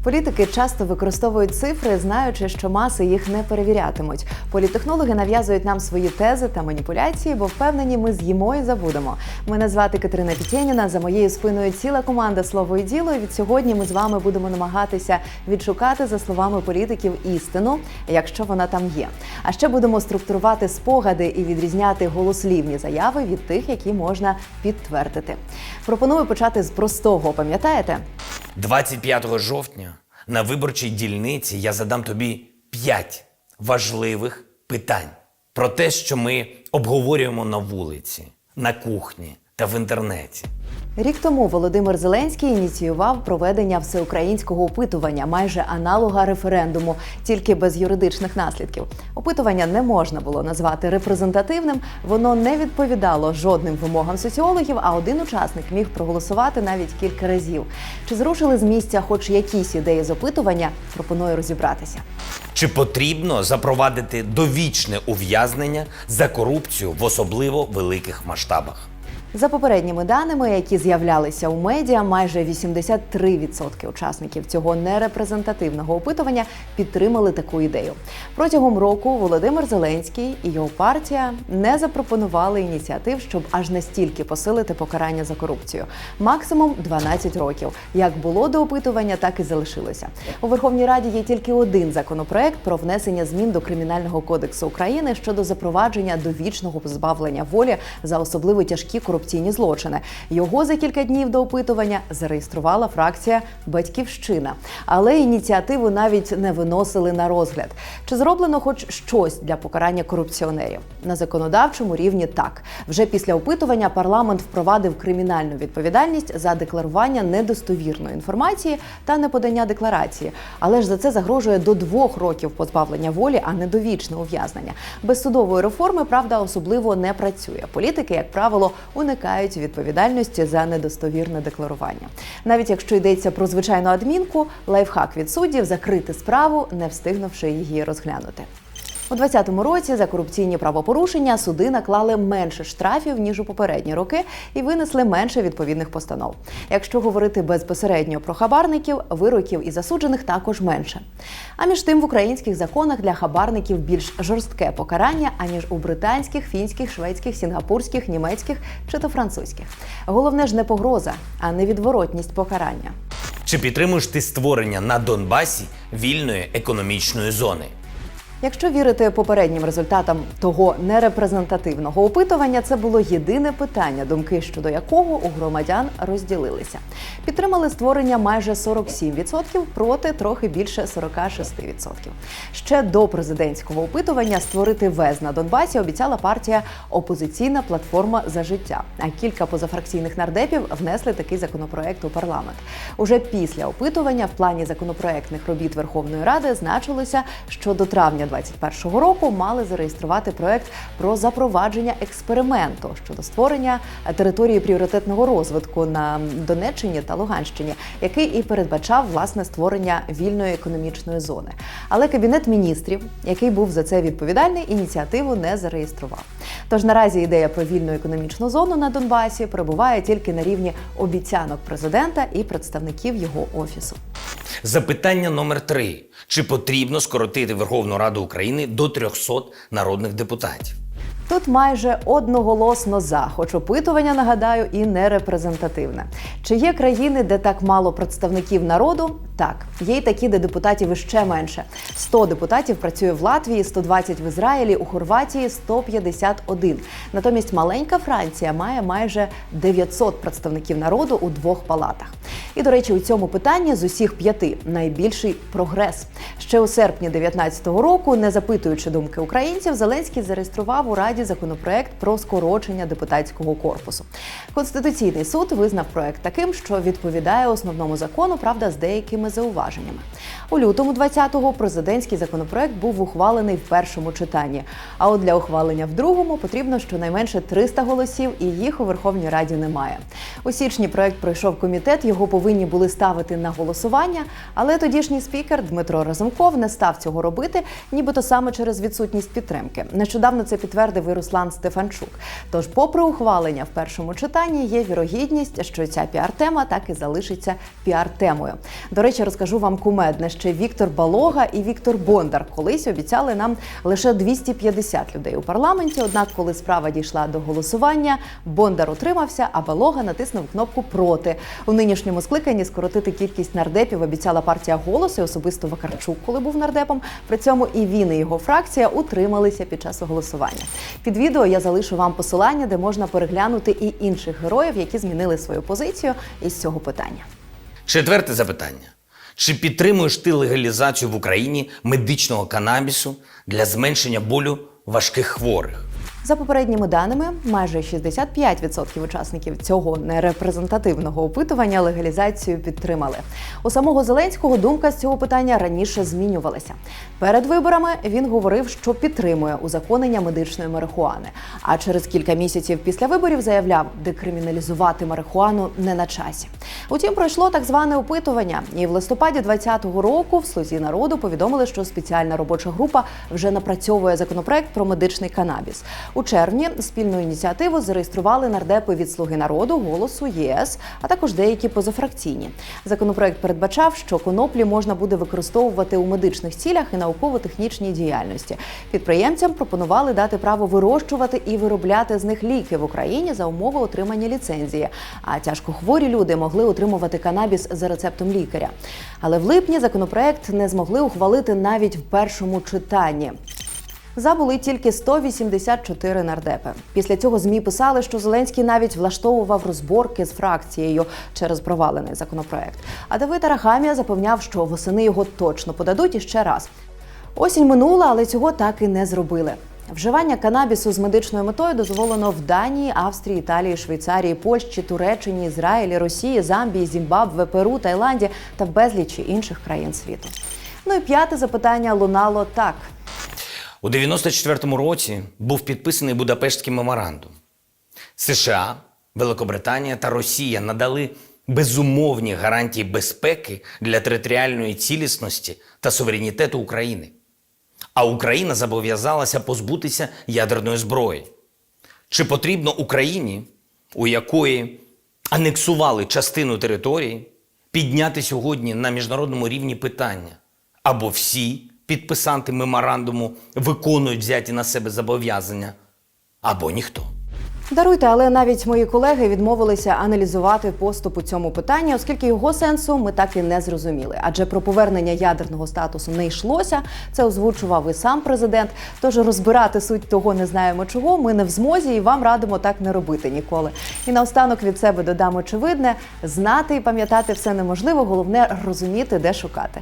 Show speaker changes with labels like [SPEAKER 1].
[SPEAKER 1] Політики часто використовують цифри, знаючи, що маси їх не перевірятимуть. Політтехнологи нав'язують нам свої тези та маніпуляції, бо впевнені, ми з'їмо і забудемо. Мене звати Катерина Пітєніна, за моєю спиною ціла команда «Слово і діло», і від сьогодні ми з вами будемо намагатися відшукати, за словами політиків, істину, якщо вона там є. А ще будемо структурувати спогади і відрізняти голослівні заяви від тих, які можна підтвердити. Пропоную почати з простого, пам'ятаєте?
[SPEAKER 2] 25 жовтня на виборчій дільниці я задам тобі 5 важливих питань про те, що ми обговорюємо на вулиці, на кухні та в інтернеті.
[SPEAKER 1] Рік тому Володимир Зеленський ініціював проведення всеукраїнського опитування, майже аналога референдуму, тільки без юридичних наслідків. Опитування не можна було назвати репрезентативним, воно не відповідало жодним вимогам соціологів, а один учасник міг проголосувати навіть кілька разів. Чи зрушили з місця хоч якісь ідеї з опитування, пропоную розібратися.
[SPEAKER 2] Чи потрібно запровадити довічне ув'язнення за корупцію в особливо великих масштабах?
[SPEAKER 1] За попередніми даними, які з'являлися у медіа, майже 83% учасників цього нерепрезентативного опитування підтримали таку ідею. Протягом року Володимир Зеленський і його партія не запропонували ініціатив, щоб аж настільки посилити покарання за корупцію. Максимум 12 років. Як було до опитування, так і залишилося. У Верховній Раді є тільки один законопроект про внесення змін до Кримінального кодексу України щодо запровадження довічного позбавлення волі за особливо тяжкі корупційні злочини. Його за кілька днів до опитування зареєструвала фракція «Батьківщина». Але ініціативу навіть не виносили на розгляд. Чи зроблено хоч щось для покарання корупціонерів? На законодавчому рівні так. Вже після опитування парламент впровадив кримінальну відповідальність за декларування недостовірної інформації та неподання декларації. Але ж за це загрожує до 2 років позбавлення волі, а не довічне ув'язнення. Без судової реформи, правда, особливо не працює. Політики, як правило, уникають відповідальності за недостовірне декларування. Навіть якщо йдеться про звичайну адмінку, лайфхак від суддів – закрити справу, не встигнувши її розглянути. У 2020 році за корупційні правопорушення суди наклали менше штрафів, ніж у попередні роки, і винесли менше відповідних постанов. Якщо говорити безпосередньо про хабарників, вироків і засуджених також менше. А між тим в українських законах для хабарників більш жорстке покарання, аніж у британських, фінських, шведських, сінгапурських, німецьких чи то французьких. Головне ж не погроза, а невідворотність покарання.
[SPEAKER 2] Чи підтримуєш ти створення на Донбасі вільної економічної зони?
[SPEAKER 1] Якщо вірити попереднім результатам того нерепрезентативного опитування, це було єдине питання, думки щодо якого у громадян розділилися. Підтримали створення майже 47% проти трохи більше 46%. Ще до президентського опитування створити ВЕЗ на Донбасі обіцяла партія «Опозиційна платформа за життя», а кілька позафракційних нардепів внесли такий законопроект у парламент. Уже після опитування в плані законопроектних робіт Верховної Ради значилося, що до травня 2021 року мали зареєструвати проект про запровадження експерименту щодо створення території пріоритетного розвитку на Донеччині та Луганщині, який і передбачав, власне, створення вільної економічної зони. Але Кабінет міністрів, який був за це відповідальний, ініціативу не зареєстрував. Тож наразі ідея про вільну економічну зону на Донбасі перебуває тільки на рівні обіцянок президента і представників його офісу.
[SPEAKER 2] Запитання номер 3. Чи потрібно скоротити Верховну Раду України до 300 народних депутатів?
[SPEAKER 1] Тут майже одноголосно «за», хоч опитування, нагадаю, і не репрезентативне. Чи є країни, де так мало представників народу? Так. Є й такі, де депутатів іще менше. 100 депутатів працює в Латвії, 120 в Ізраїлі, у Хорватії 151. Натомість маленька Франція має майже 900 представників народу у 2 палатах. І, до речі, у цьому питанні з усіх 5 найбільший прогрес. Ще у серпні 2019 року, не запитуючи думки українців, Зеленський зареєстрував у Раді законопроект про скорочення депутатського корпусу. Конституційний суд визнав проект таким, що відповідає основному закону, правда, з деякими зауваженнями. У лютому 2020-го президентський законопроект був ухвалений в першому читанні. А от для ухвалення в другому потрібно щонайменше 300 голосів, і їх у Верховній Раді немає. У січні проект пройшов комітет, його повинні були ставити на голосування, але тодішній спікер Дмитро Разумков не став цього робити, нібито саме через відсутність підтримки. Нещодавно це підтвердив ви Руслан Стефанчук. Тож, попри ухвалення в першому читанні, є вірогідність, що ця піар-тема так і залишиться піар-темою. До речі, розкажу вам кумедне, ще Віктор Балога і Віктор Бондар колись обіцяли нам лише 250 людей у парламенті, однак, коли справа дійшла до голосування, Бондар утримався, а Балога натиснув кнопку «Проти». У нинішньому скликанні скоротити кількість нардепів обіцяла партія «Голос» і особисто Вакарчук, коли був нардепом. При цьому і він, і його фракція утрималися під час голосування. Під відео я залишу вам посилання, де можна переглянути і інших героїв, які змінили свою позицію із цього питання.
[SPEAKER 2] Четверте запитання. Чи підтримуєш ти легалізацію в Україні медичного канабісу для зменшення болю важких хворих?
[SPEAKER 1] За попередніми даними, майже 65% учасників цього нерепрезентативного опитування легалізацію підтримали. У самого Зеленського думка з цього питання раніше змінювалася. Перед виборами він говорив, що підтримує узаконення медичної марихуани. А через кілька місяців після виборів заявляв, декриміналізувати марихуану не на часі. Утім, пройшло так зване опитування. І в листопаді 2020 року в «Слузі народу» повідомили, що спеціальна робоча група вже напрацьовує законопроект про медичний канабіс. У червні спільну ініціативу зареєстрували нардепи від «Слуги народу», «Голосу», ЄС, а також деякі позафракційні. Законопроект передбачав, що коноплі можна буде використовувати у медичних цілях і науково-технічній діяльності. Підприємцям пропонували дати право вирощувати і виробляти з них ліки в Україні за умови отримання ліцензії. А тяжкохворі люди могли отримувати канабіс за рецептом лікаря. Але в липні законопроект не змогли ухвалити навіть в першому читанні. За були тільки 184 нардепи. Після цього ЗМІ писали, що Зеленський навіть влаштовував розборки з фракцією через провалений законопроект. А Давид Арахамія запевняв, що восени його точно подадуть іще раз. Осінь минула, але цього так і не зробили. Вживання канабісу з медичною метою дозволено в Данії, Австрії, Італії, Швейцарії, Польщі, Туреччині, Ізраїлі, Росії, Замбії, Зімбабве, Перу, Таїланді та в безлічі інших країн світу. Ну і п'яте запитання лунало так.
[SPEAKER 2] У 1994 році був підписаний Будапештський меморандум. США, Великобританія та Росія надали безумовні гарантії безпеки для територіальної цілісності та суверенітету України. А Україна зобов'язалася позбутися ядерної зброї. Чи потрібно Україні, у якої анексували частину території, підняти сьогодні на міжнародному рівні питання? Або всі підписанти меморандуму виконують взяті на себе зобов'язання, або ніхто.
[SPEAKER 1] Даруйте, але навіть мої колеги відмовилися аналізувати поступ у цьому питанні, оскільки його сенсу ми так і не зрозуміли. Адже про повернення ядерного статусу не йшлося, це озвучував і сам президент. Тож розбирати суть того не знаємо чого, ми не в змозі і вам радимо так не робити ніколи. І наостанок від себе додам очевидне: знати і пам'ятати все неможливо, головне розуміти, де шукати.